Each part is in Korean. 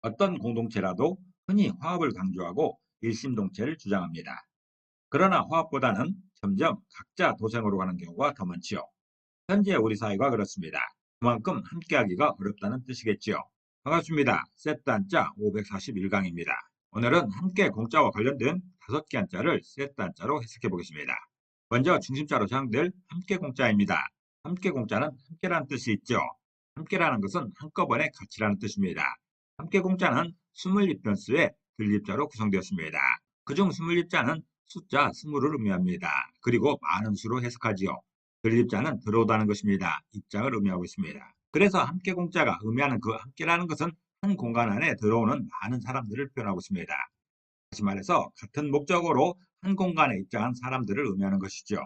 어떤 공동체라도 흔히 화합을 강조하고 일심동체를 주장합니다. 그러나 화합보다는 점점 각자 도생으로 가는 경우가 더 많지요. 현재 우리 사회가 그렇습니다. 그만큼 함께하기가 어렵다는 뜻이겠지요. 반갑습니다. 세트 한자 541강입니다. 오늘은 함께 공자와 관련된 5개 한자를 세트 한자로 해석해 보겠습니다. 먼저 중심자로 사용될 함께 공자입니다. 함께 공자는 함께라는 뜻이 있죠. 함께라는 것은 한꺼번에 같이라는 뜻입니다. 함께 공자는 20입변수의 들립자로 구성되었습니다. 그중 20입자는 숫자 20을 의미합니다. 그리고 많은 수로 해석하지요. 들립자는 들어오다는 것입니다. 입장을 의미하고 있습니다. 그래서 함께 공자가 의미하는 그 함께라는 것은 한 공간 안에 들어오는 많은 사람들을 표현하고 있습니다. 다시 말해서 같은 목적으로 한 공간에 입장한 사람들을 의미하는 것이죠.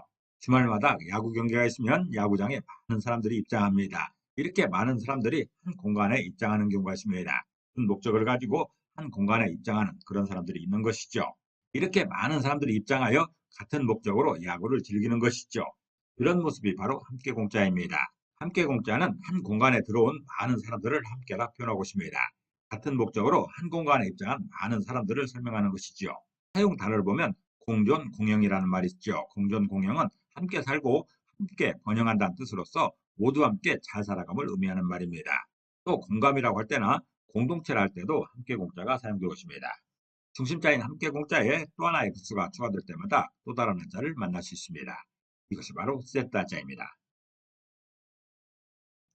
주말마다 야구 경기가 있으면 야구장에 많은 사람들이 입장합니다. 이렇게 많은 사람들이 한 공간에 입장하는 경우가 있습니다. 큰 목적을 가지고 한 공간에 입장하는 그런 사람들이 있는 것이죠. 이렇게 많은 사람들이 입장하여 같은 목적으로 야구를 즐기는 것이죠. 이런 모습이 바로 함께 공자입니다. 함께 공자는 한 공간에 들어온 많은 사람들을 함께라 표현하고 있습니다. 같은 목적으로 한 공간에 입장한 많은 사람들을 설명하는 것이지요. 사용 단어를 보면 공존, 공영이라는 말이 있죠. 공존, 공영은 함께 살고 함께 번영한다는 뜻으로서 모두 함께 잘 살아감을 의미하는 말입니다. 또 공감이라고 할 때나 공동체라 할 때도 함께 공자가 사용되고 있습니다. 중심자인 함께 공자에 또 하나의 부수가 추가될 때마다 또 다른 한자를 만날 수 있습니다. 이것이 바로 세트 한자입니다.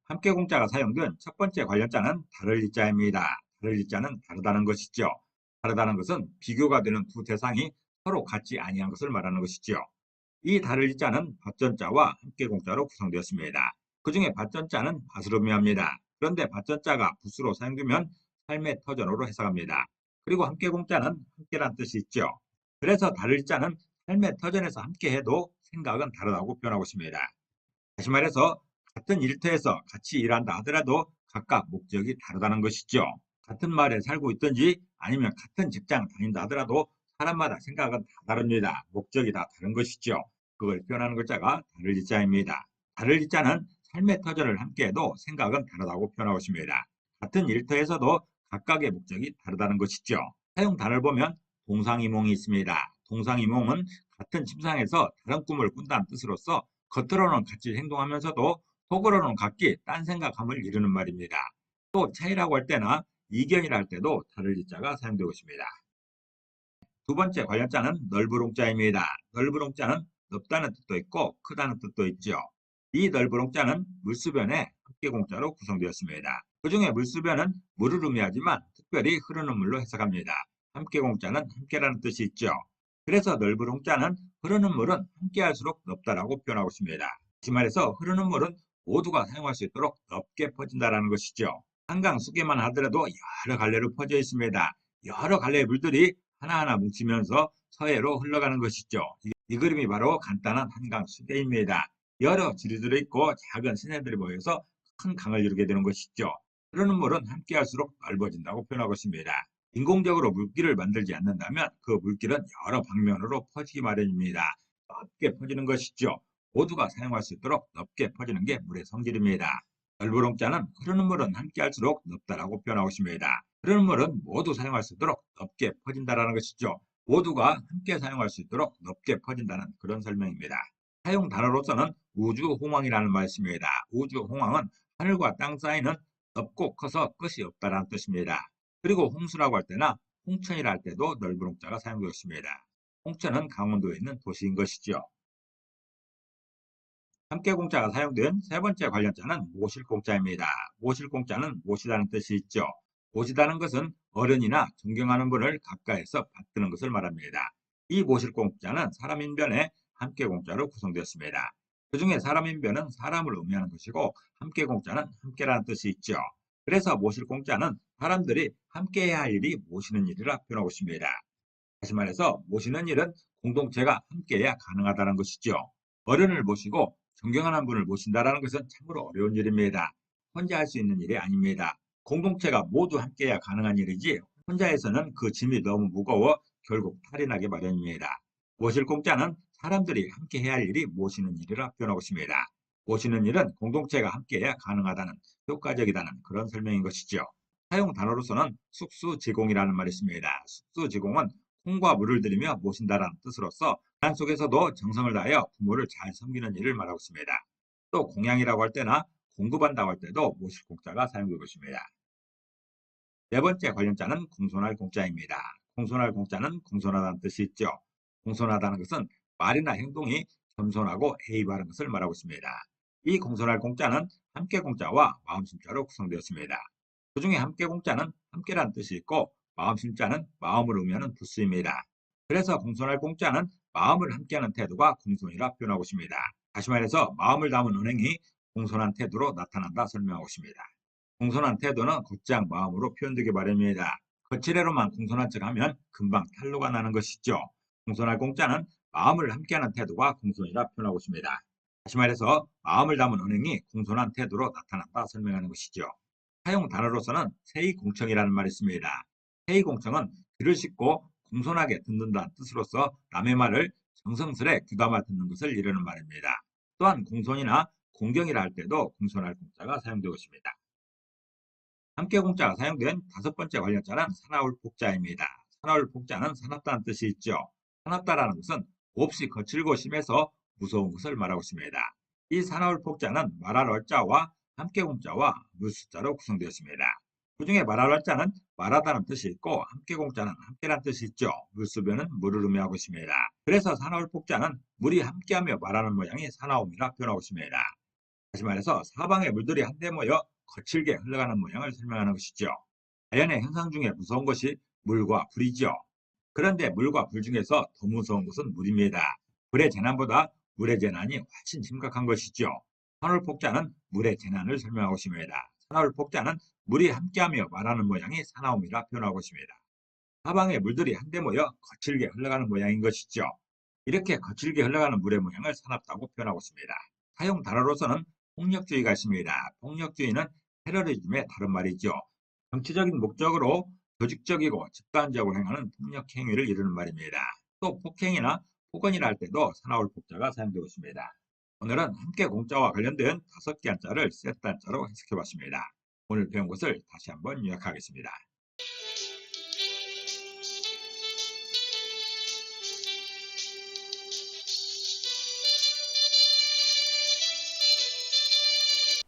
함께 공자가 사용된 첫 번째 관련자는 다를 이자입니다. 다를 이자는 다르다는 것이죠. 다르다는 것은 비교가 되는 두 대상이 서로 같지 아니한 것을 말하는 것이지요. 이 다를 이자는 밭전자와 함께 공자로 구성되었습니다. 그 중에 밭전자는 밭을 의미합니다. 그런데 밭전자가 붓으로 사용되면 삶의 터전으로 해석합니다. 그리고 함께 공자는 함께란 뜻이 있죠. 그래서 다를 이자는 삶의 터전에서 함께해도 생각은 다르다고 표현하고 있습니다. 다시 말해서 같은 일터에서 같이 일한다 하더라도 각각 목적이 다르다는 것이죠. 같은 마을에 살고 있든지 아니면 같은 직장 다닌다 하더라도 사람마다 생각은 다 다릅니다. 목적이 다 다른 것이죠. 그걸 표현하는 글자가 다를 이자입니다. 다를 이자는 삶의 터전을 함께해도 생각은 다르다고 표현하고 있습니다. 같은 일터에서도 각각의 목적이 다르다는 것이죠. 사용 단어를 보면 동상이몽이 있습니다. 동상이몽은 같은 침상에서 다른 꿈을 꾼다는 뜻으로서 겉으로는 같이 행동하면서도 속으로는 각기 딴 생각함을 이루는 말입니다. 또 차이라고 할 때나 이견이라 할 때도 다를 이자가 사용되고 있습니다. 두 번째 관련자는 널브롱자입니다. 널브롱자는 넓다는 뜻도 있고 크다는 뜻도 있죠. 이 널브롱자는 물수변의 합계공자로 구성되었습니다. 그 중에 물수변은 물을 의미하지만 특별히 흐르는 물로 해석합니다. 함께공자는 함께라는 뜻이 있죠. 그래서 널브롱자는 흐르는 물은 함께할수록 넓다라고 표현하고 있습니다. 다시 말해서 흐르는 물은 모두가 사용할 수 있도록 넓게 퍼진다는 것이죠. 한강 수계만 하더라도 여러 갈래로 퍼져 있습니다. 여러 갈래의 물들이 하나하나 뭉치면서 서해로 흘러가는 것이죠. 이 그림이 바로 간단한 한강 수계입니다. 여러 지류들이 있고 작은 시내들이 모여서 큰 강을 이루게 되는 것이죠. 흐르는 물은 함께할수록 넓어진다고 표현하고 있습니다. 인공적으로 물길을 만들지 않는다면 그 물길은 여러 방면으로 퍼지기 마련입니다. 넓게 퍼지는 것이죠. 모두가 사용할 수 있도록 넓게 퍼지는 게 물의 성질입니다. 넓으롱자는 흐르는 물은 함께할수록 넓다라고 표현하고 있습니다. 흐르는 물은 모두 사용할 수 있도록 넓게 퍼진다라는 것이죠. 모두가 함께 사용할 수 있도록 넓게 퍼진다는 그런 설명입니다. 사용 단어로서는 우주홍황이라는 말이 있습니다. 우주홍황은 하늘과 땅 사이는 넓고 커서 끝이 없다라는 뜻입니다. 그리고 홍수라고 할 때나 홍천이라 할 때도 넓은 홍자가 사용되어 있습니다. 홍천은 강원도에 있는 도시인 것이죠. 함께 공자가 사용된 세 번째 관련자는 모실공자입니다. 모실공자는 모시다는 뜻이 있죠. 모시다는 것은 어른이나 존경하는 분을 가까이서 받드는 것을 말합니다. 이 모실공자는 사람인변에 함께 공자로 구성되었습니다. 그 중에 사람인변은 사람을 의미하는 것이고 함께 공자는 함께라는 뜻이 있죠. 그래서 모실공자는 사람들이 함께해야 할 일이 모시는 일이라 표현하고 있습니다. 다시 말해서 모시는 일은 공동체가 함께해야 가능하다는 것이죠. 어른을 모시고 존경하는 분을 모신다는 것은 참으로 어려운 일입니다. 혼자 할 수 있는 일이 아닙니다. 공동체가 모두 함께해야 가능한 일이지 혼자 해서는 그 짐이 너무 무거워 결국 탈이 나게 마련입니다. 모실 공자는 사람들이 함께해야 할 일이 모시는 일이라 표현하고 있습니다. 모시는 일은 공동체가 함께해야 가능하다는 효과적이다는 그런 설명인 것이죠. 사용 단어로서는 숙수지공이라는 말이 있습니다. 숙수지공은 콩과 물을 들이며 모신다라는 뜻으로서 산 속에서도 정성을 다하여 부모를 잘 섬기는 일을 말하고 있습니다. 또 공양이라고 할 때나 공급한다고 할 때도 모실 공자가 사용되고 있습니다. 네 번째 관련자는 공손할 공자입니다. 공손할 공자는 공손하다는 뜻이 있죠. 공손하다는 것은 말이나 행동이 겸손하고 예의 바른 것을 말하고 있습니다. 이 공손할 공자는 함께 공자와 마음심자로 구성되었습니다. 그 중에 함께 공자는 함께라는 뜻이 있고 마음심자는 마음을 의미하는 부수입니다. 그래서 공손할 공자는 마음을 함께하는 태도가 공손이라 표현하고 있습니다. 다시 말해서 마음을 담은 은행이 공손한 태도로 나타난다 설명하고 있습니다. 공손한 태도는 곧장 마음으로 표현되기 마련입니다. 거칠애로만 공손한 척하면 금방 탄로가 나는 것이죠. 공손할 공자는 마음을 함께하는 태도가 공손이라 표현하고 있습니다. 다시 말해서 마음을 담은 은행이 공손한 태도로 나타난다 설명하는 것이죠. 사용 단어로서는 세의공청이라는 말이 있습니다. 세의공청은 귀를 씻고 공손하게 듣는다는 뜻으로서 남의 말을 정성스레 귀담아 듣는 것을 이르는 말입니다. 또한 공손이나 공경이라 할 때도 공손할 공자가 사용되고 있습니다. 함께 공자가 사용된 다섯 번째 관련자는 사나울 복자입니다. 사나울 복자는 사납다는 뜻이 있죠. 사납다라는 것은 몹시 거칠고 심해서 무서운 것을 말하고 있습니다. 이 사나울 복자는 말할 얼자와 함께 공자와 물숫자로 구성되었습니다. 그 중에 말할 얼자는 말하다는 뜻이 있고 함께 공자는 함께란 뜻이 있죠. 물수변은 물을 의미하고 있습니다. 그래서 사나울 복자는 물이 함께하며 말하는 모양이 사나움이라 표현하고 있습니다. 다시 말해서 사방의 물들이 한데 모여 거칠게 흘러가는 모양을 설명하는 것이죠. 자연의 현상 중에 무서운 것이 물과 불이죠. 그런데 물과 불 중에서 더 무서운 것은 물입니다. 불의 재난보다 물의 재난이 훨씬 심각한 것이죠. 산울폭자는 물의 재난을 설명하고 있습니다. 산울폭자는 물이 함께하며 말하는 모양이 사나움이라 표현하고 있습니다. 사방의 물들이 한데 모여 거칠게 흘러가는 모양인 것이죠. 이렇게 거칠게 흘러가는 물의 모양을 사납다고 표현하고 있습니다. 사용 단어로서는 폭력주의가 있습니다. 폭력주의는 테러리즘의 다른 말이죠. 정치적인 목적으로 조직적이고 집단적으로 행하는 폭력 행위를 이루는 말입니다. 또 폭행이나 폭언이라 할 때도 사나울 폭자가 사용되고 있습니다. 오늘은 함께 공자와 관련된 5개 한자를 세트 한자로 해석해 봤습니다. 오늘 배운 것을 다시 한번 요약하겠습니다.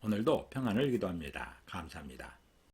오늘도 평안을 기도합니다. 감사합니다.